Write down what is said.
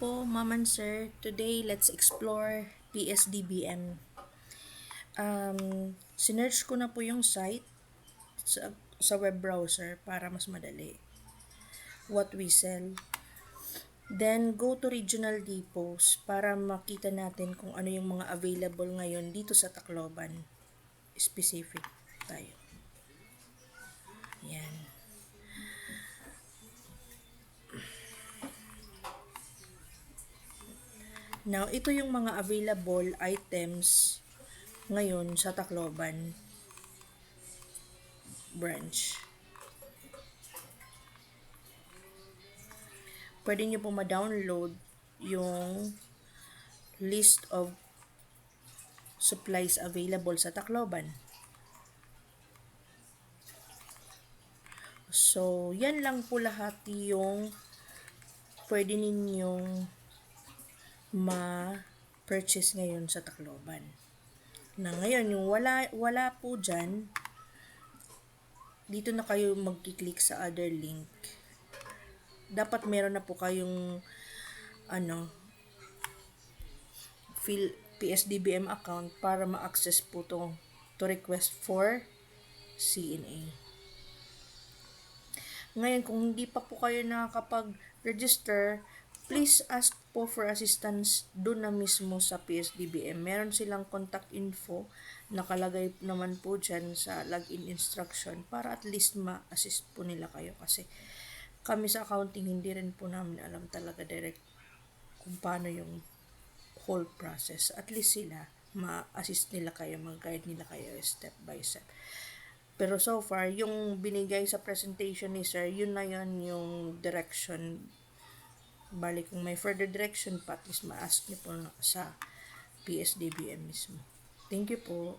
po, Ma'am and Sir. Today, let's explore PSDBM. Sinearch ko na po yung site sa web browser para mas madali. What we sell. Then, go to regional depots para makita natin kung ano yung mga available ngayon dito sa Tacloban. Specific tayo. Yan. Now, ito yung mga available items ngayon sa Tacloban branch. Pwede nyo po ma-download yung list of supplies available sa Tacloban. So, yan lang po lahat yung pwede ninyong ma-purchase ngayon sa Tacloban. Na ngayon, yung wala po dyan, dito na kayo mag-click sa other link. Dapat meron na po kayong PSDBM account para ma-access po to request for CNA. Ngayon, kung hindi pa po kayo nakakapag-register, please ask po for assistance doon na mismo sa PSDBM. Meron silang contact info, nakalagay naman po dyan sa login instruction para at least ma-assist po nila kayo kasi kami sa accounting hindi rin po namin alam talaga direct kung paano yung whole process. At least sila, ma-assist nila kayo, mag-guide nila kayo step by step. Pero so far, yung binigay sa presentation ni Sir, yun na yun yung direction. Bali, kung may further direction pa, at least ma-ask niyo po sa PSDBM mismo. Thank you po.